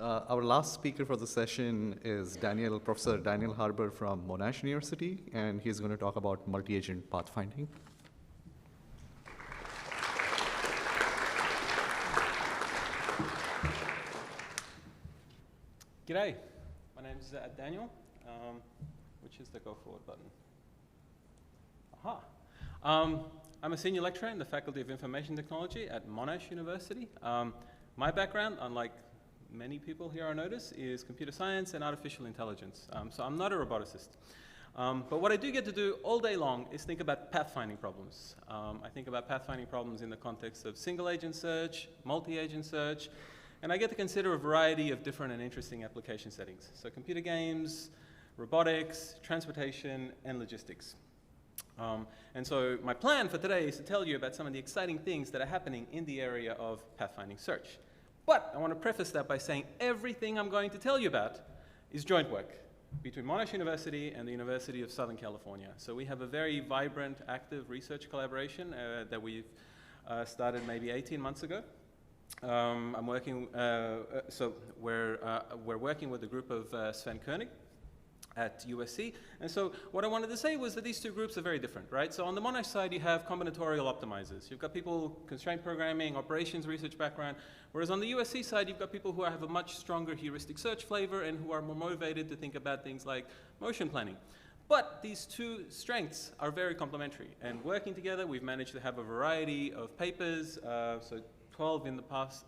Our last speaker for the session is Professor Daniel Harabor from Monash University, and he's going to talk about multi-agent pathfinding. G'day, my name's Daniel, which is the go forward button. Aha. I'm a senior lecturer in the Faculty of Information Technology at Monash University. My background, unlike many people here I notice, is computer science and artificial intelligence. So I'm not a roboticist. But what I do get to do all day long is think about pathfinding problems. I think about pathfinding problems in the context of single agent search, multi-agent search, and I get to consider a variety of different and interesting application settings. So computer games, robotics, transportation, and logistics. And so my plan for today is to tell you about some of the exciting things that are happening in the area of pathfinding search. But I want to preface that by saying everything I'm going to tell you about is joint work between Monash University and the University of Southern California. So we have a very vibrant, active research collaboration that we've started maybe 18 months ago. I'm working, so we're working with a group of Sven Koenig at USC. And so what I wanted to say was that these two groups are very different, right? So on the Monash side, you have combinatorial optimizers. You've got people constraint programming, operations research background, whereas on the USC side, you've got people who have a much stronger heuristic search flavor and who are more motivated to think about things like motion planning. But these two strengths are very complementary. And working together, we've managed to have a variety of papers, so 12 in the past,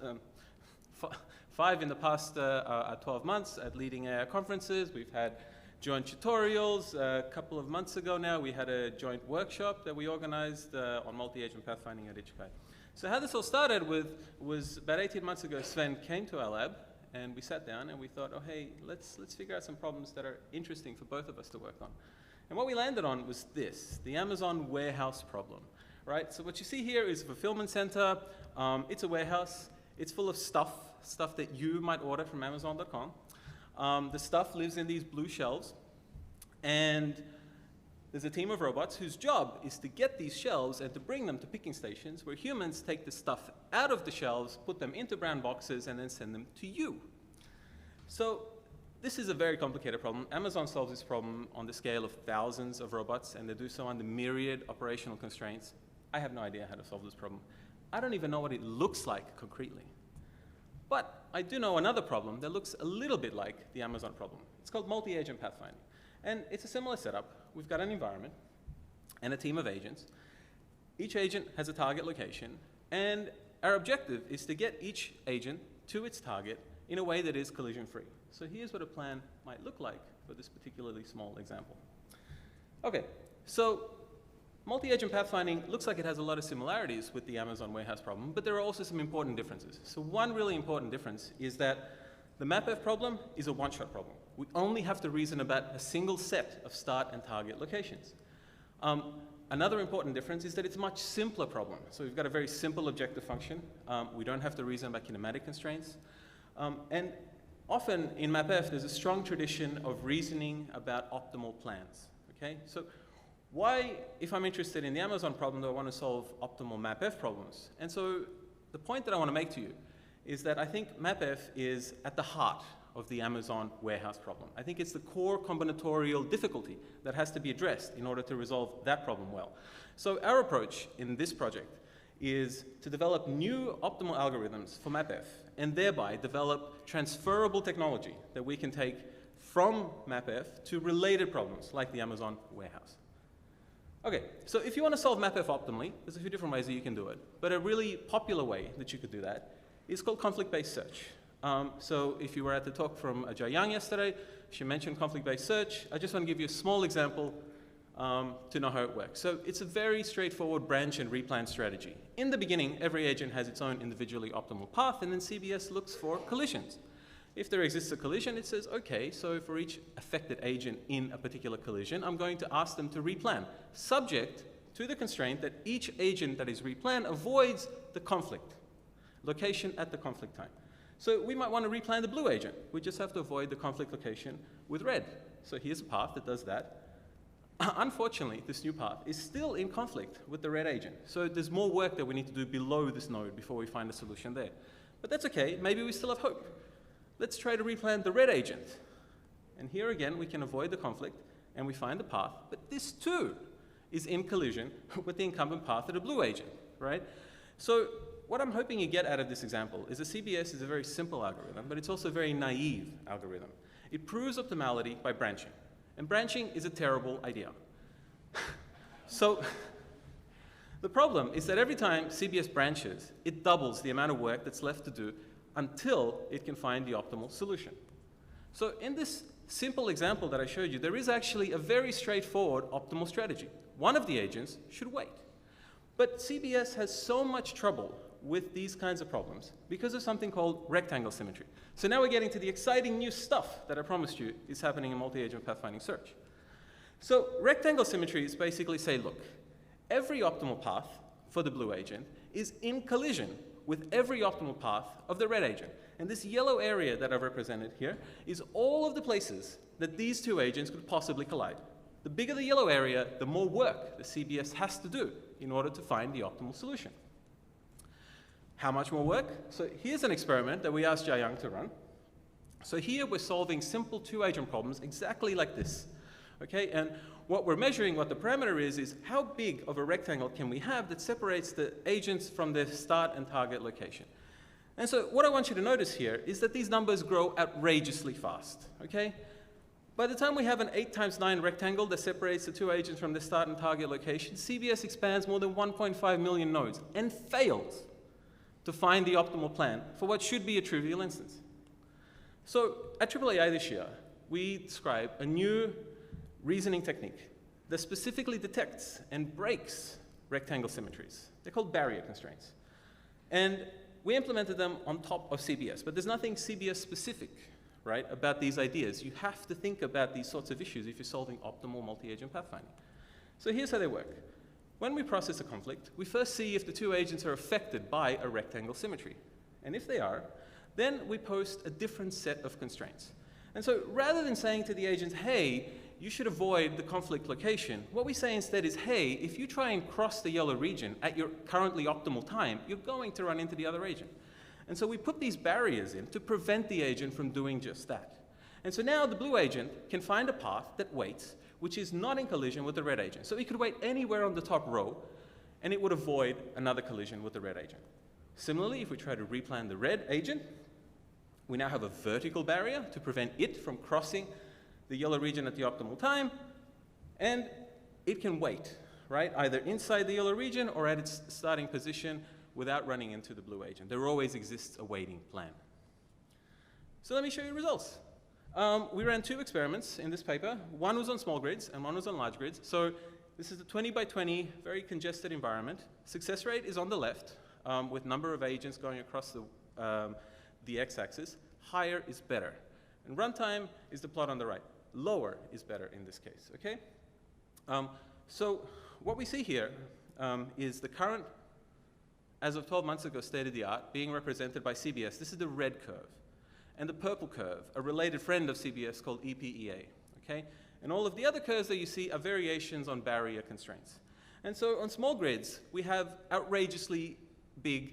5 in the past 12 months at leading AI conferences. We've had joint tutorials. A couple of months ago now, we had a joint workshop that we organized on multi-agent pathfinding at ICHCAI. So how this all started was about 18 months ago, Sven came to our lab and we sat down and we thought, oh, hey, let's figure out some problems that are interesting for both of us to work on. And what we landed on was this, the Amazon warehouse problem, right? So what you see here is a fulfillment center. It's a warehouse. It's full of stuff that you might order from Amazon.com. The stuff lives in these blue shelves, and there's a team of robots whose job is to get these shelves and to bring them to picking stations where humans take the stuff out of the shelves, put them into brown boxes, and then send them to you. So this is a very complicated problem. Amazon solves this problem on the scale of thousands of robots, and they do so under myriad operational constraints. I have no idea how to solve this problem. I don't even know what it looks like concretely. But I do know another problem that looks a little bit like the Amazon problem. It's called multi-agent pathfinding. And it's a similar setup. We've got an environment and a team of agents. Each agent has a target location, and our objective is to get each agent to its target in a way that is collision-free. So here's what a plan might look like for this particularly small example. Okay, so multi-agent pathfinding looks like it has a lot of similarities with the Amazon warehouse problem, but there are also some important differences. So one really important difference is that the MAPF problem is a one-shot problem. We only have to reason about a single set of start and target locations. Another important difference is that it's a much simpler problem. So we've got a very simple objective function. We don't have to reason about kinematic constraints. And often in MAPF, there's a strong tradition of reasoning about optimal plans. Okay? So why, if I'm interested in the Amazon problem, do I want to solve optimal MAPF problems? And so the point that I want to make to you is that I think MAPF is at the heart of the Amazon warehouse problem. I think it's the core combinatorial difficulty that has to be addressed in order to resolve that problem well. So our approach in this project is to develop new optimal algorithms for MAPF and thereby develop transferable technology that we can take from MAPF to related problems like the Amazon warehouse. Okay, so if you want to solve MAPF optimally, there's a few different ways that you can do it. But a really popular way that you could do that is called conflict-based search. So if you were at the talk from Ajay Yang yesterday, she mentioned conflict-based search. I just want to give you a small example to know how it works. So it's a very straightforward branch and replan strategy. In the beginning, every agent has its own individually optimal path, and then CBS looks for collisions. If there exists a collision, it says, okay, so for each affected agent in a particular collision, I'm going to ask them to replan, subject to the constraint that each agent that is replanned avoids the conflict location at the conflict time. So we might want to replan the blue agent. We just have to avoid the conflict location with red. So here's a path that does that. Unfortunately, this new path is still in conflict with the red agent. So there's more work that we need to do below this node before we find a solution there. But that's okay. Maybe we still have hope. let's try to replan the red agent. And here again, we can avoid the conflict, and we find the path, but this too is in collision with the incumbent path of the blue agent, right? So what I'm hoping you get out of this example is that CBS is a very simple algorithm, but it's also a very naive algorithm. It proves optimality by branching, and branching is a terrible idea. So the problem is that every time CBS branches, it doubles the amount of work that's left to do until it can find the optimal solution. So in this simple example that I showed you, there is actually a very straightforward optimal strategy. One of the agents should wait. But CBS has so much trouble with these kinds of problems because of something called rectangle symmetry. So now we're getting to the exciting new stuff that I promised you is happening in multi-agent pathfinding search. So rectangle symmetries basically say, look, every optimal path for the blue agent is in collision with every optimal path of the red agent. And this yellow area that I've represented here is all of the places that these two agents could possibly collide. The bigger the yellow area, the more work the CBS has to do in order to find the optimal solution. How much more work? So here's an experiment that we asked Jiayang to run. So here we're solving simple two-agent problems exactly like this. Okay, and what we're measuring, what the parameter is how big of a rectangle can we have that separates the agents from their start and target location. And so what I want you to notice here is that these numbers grow outrageously fast, okay? By the time we have an 8 times 9 rectangle that separates the two agents from the start and target location, CBS expands more than 1.5 million nodes and fails to find the optimal plan for what should be a trivial instance. So at AAAI this year, we describe a new reasoning technique that specifically detects and breaks rectangle symmetries. They're called barrier constraints. And we implemented them on top of CBS, but there's nothing CBS specific, right, about these ideas. You have to think about these sorts of issues if you're solving optimal multi-agent pathfinding. So here's how they work. When we process a conflict, we first see if the two agents are affected by a rectangle symmetry. And if they are, then we post a different set of constraints. And so rather than saying to the agents, hey, you should avoid the conflict location, what we say instead is, hey, if you try and cross the yellow region at your currently optimal time, you're going to run into the other agent. And so we put these barriers in to prevent the agent from doing just that. And so now the blue agent can find a path that waits, which is not in collision with the red agent. So it could wait anywhere on the top row, and it would avoid another collision with the red agent. Similarly, if we try to replan the red agent, we now have a vertical barrier to prevent it from crossing the yellow region at the optimal time, and it can wait, right? Either inside the yellow region or at its starting position without running into the blue agent. There always exists a waiting plan. So let me show you results. We ran 2 experiments in this paper. One was on small grids and one was on large grids. So this is a 20 by 20, very congested environment. Success rate is on the left with number of agents going across the x-axis. Higher is better. And runtime is the plot on the right. Lower is better in this case, okay? So what we see here is the current, as of 12 months ago, state of the art being represented by CBS. This is the red curve. And the purple curve, a related friend of CBS called EPEA, okay? And all of the other curves that you see are variations on barrier constraints. And so on small grids, we have outrageously big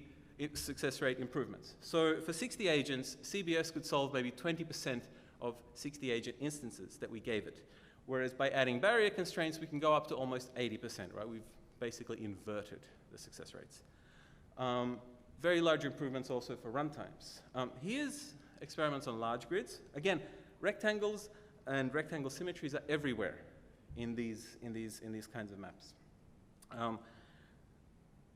success rate improvements. So for 60 agents, CBS could solve maybe 20% of 60 agent instances that we gave it. Whereas by adding barrier constraints, we can go up to almost 80%, right? We've basically inverted the success rates. Very large improvements also for runtimes. Here's experiments on large grids. Again, rectangles and rectangle symmetries are everywhere in these kinds of maps.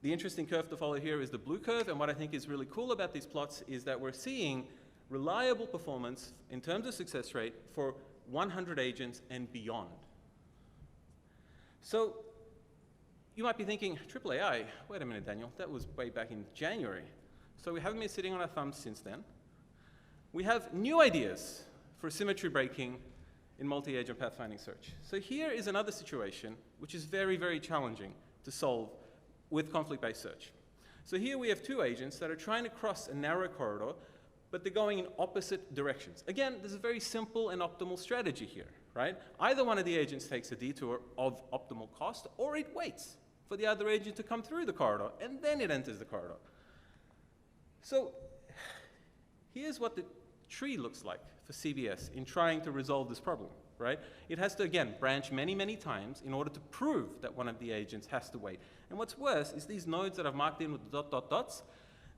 The interesting curve to follow here is the blue curve, and what I think is really cool about these plots is that we're seeing reliable performance in terms of success rate for 100 agents and beyond. So you might be thinking, AAAI, wait a minute, Daniel, that was way back in January. So we haven't been sitting on our thumbs since then. We have new ideas for symmetry breaking in multi-agent pathfinding search. So here is another situation which is very, very challenging to solve with conflict-based search. So here we have 2 agents that are trying to cross a narrow corridor, but they're going in opposite directions. Again, there's a very simple and optimal strategy here, right? Either one of the agents takes a detour of optimal cost, or it waits for the other agent to come through the corridor, and then it enters the corridor. So here's what the tree looks like for CBS in trying to resolve this problem, right? It has to, again, branch many, many times in order to prove that one of the agents has to wait. And what's worse is these nodes that I've marked in with the dots,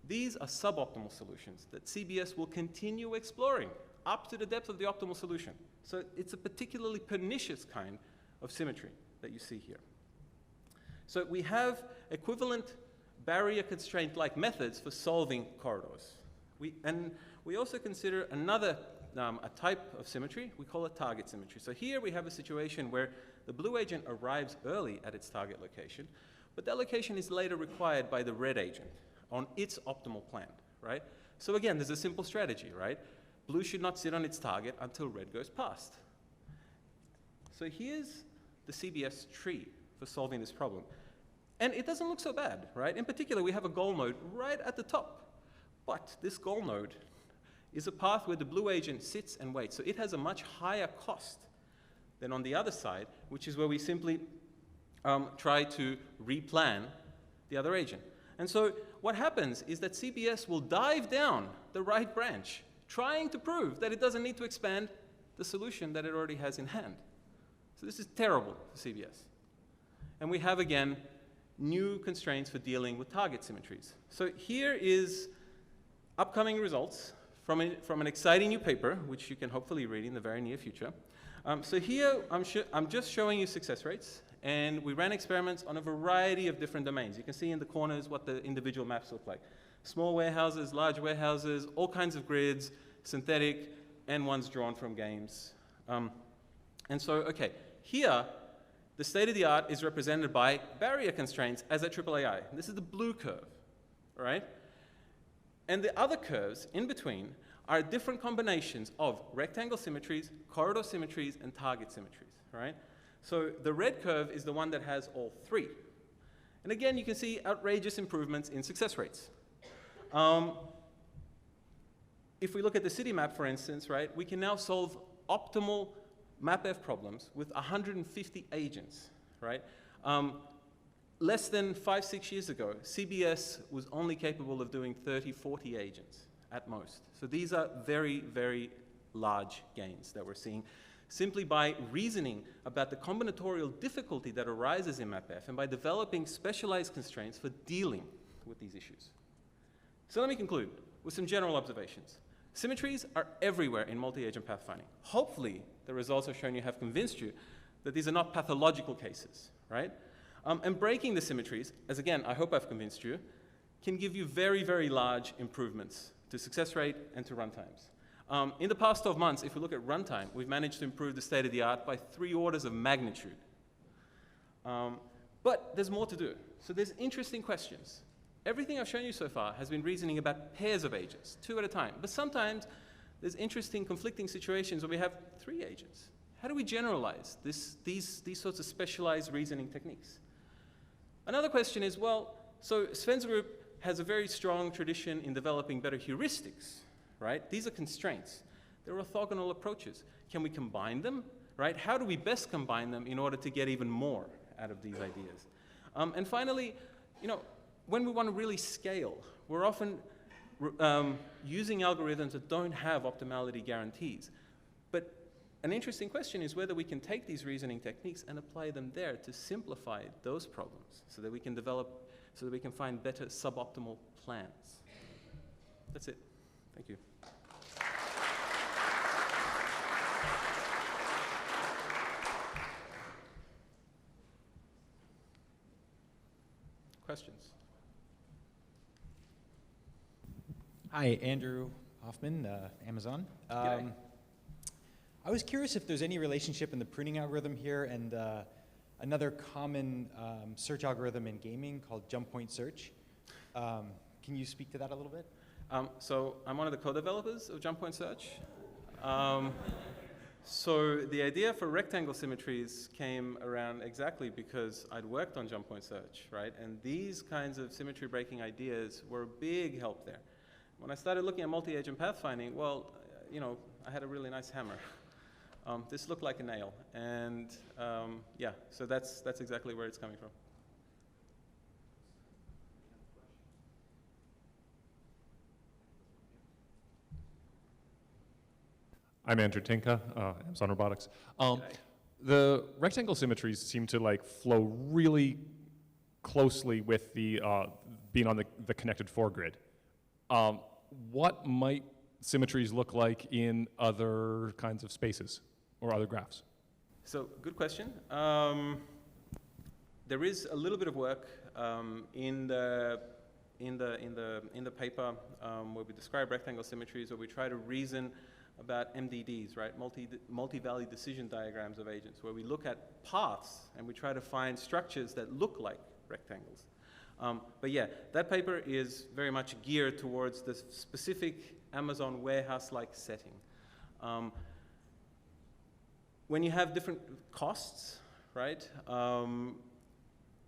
these are suboptimal solutions that CBS will continue exploring up to the depth of the optimal solution. So it's a particularly pernicious kind of symmetry that you see here. So we have equivalent barrier constraint-like methods for solving corridors. We also consider another a type of symmetry. We call it target symmetry. So here we have a situation where the blue agent arrives early at its target location, but that location is later required by the red agent on its optimal plan, right? So again, there's a simple strategy, right? Blue should not sit on its target until red goes past. So here's the CBS tree for solving this problem. And it doesn't look so bad, right? In particular, we have a goal node right at the top. But this goal node is a path where the blue agent sits and waits. So it has a much higher cost than on the other side, which is where we simply try to replan the other agent. And so what happens is that CBS will dive down the right branch, trying to prove that it doesn't need to expand the solution that it already has in hand. So this is terrible for CBS. And we have, again, new constraints for dealing with target symmetries. So here is upcoming results from an exciting new paper, which you can hopefully read in the very near future. So here, I'm just showing you success rates. And we ran experiments on a variety of different domains. You can see in the corners what the individual maps look like. Small warehouses, large warehouses, all kinds of grids, synthetic, and ones drawn from games. And so, okay, here, the state of the art is represented by barrier constraints as at AAAI. This is the blue curve, all right? And the other curves in between are different combinations of rectangle symmetries, corridor symmetries, and target symmetries, all right? So the red curve is the one that has all three. And again, you can see outrageous improvements in success rates. If we look at the city map, for instance, right, we can now solve optimal MAPF problems with 150 agents, right? Less than 5-6 years ago, CBS was only capable of doing 30-40 agents at most. So these are very, very large gains that we're seeing simply by reasoning about the combinatorial difficulty that arises in MAPF and by developing specialized constraints for dealing with these issues. So let me conclude with some general observations. Symmetries are everywhere in multi-agent pathfinding. Hopefully, the results I've shown you have convinced you that these are not pathological cases, right? And breaking the symmetries, as again, I hope I've convinced you, can give you very, very large improvements to success rate and to runtimes. In the past 12 months, if we look at runtime, we've managed to improve the state of the art by 3 orders of magnitude. But there's more to do. So there's interesting questions. Everything I've shown you so far has been reasoning about pairs of agents, 2 at a time. But sometimes there's interesting conflicting situations where we have 3 agents. How do we generalize these sorts of specialized reasoning techniques? Another question is, well, so Sven's group has a very strong tradition in developing better heuristics, right? These are constraints. They're orthogonal approaches. Can we combine them, right? How do we best combine them in order to get even more out of these ideas? And finally, you know, when we want to really scale, we're often using algorithms that don't have optimality guarantees. But an interesting question is whether we can take these reasoning techniques and apply them there to simplify those problems so that we can develop, so that we can find better suboptimal plans. That's it. Thank you. Questions? Hi, Andrew Hoffman, Amazon. I was curious if there's any relationship in the pruning algorithm here and another common search algorithm in gaming called jump point search. Can you speak to that a little bit? So I'm one of the co-developers of jump point search. So the idea for rectangle symmetries came around exactly because I'd worked on jump point search, right? And these kinds of symmetry breaking ideas were a big help there. When I started looking at multi-agent pathfinding, well, you know, I had a really nice hammer. This looked like a nail, and yeah, so that's exactly where it's coming from. I'm Andrew Tinka, Amazon Robotics. G'day. The rectangle symmetries seem to like flow really closely with the being on the connected foregrid. What might symmetries look like in other kinds of spaces or other graphs? So, good question. There is a little bit of work in the paper where we describe rectangle symmetries, where we try to reason about MDDs, right? Multi-value decision diagrams of agents, where we look at paths and we try to find structures that look like rectangles. But yeah, that paper is very much geared towards the specific Amazon warehouse-like setting. When you have different costs, right?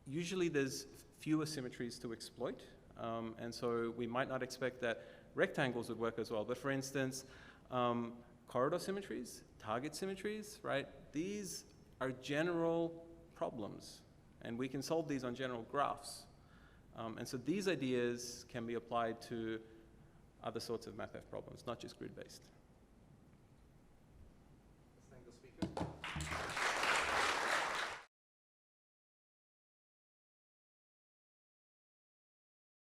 Usually there's fewer symmetries to exploit. And so we might not expect that rectangles would work as well. But for instance, corridor symmetries, target symmetries, right? These are general problems, and we can solve these on general graphs. And so these ideas can be applied to other sorts of MAPF problems, not just grid-based.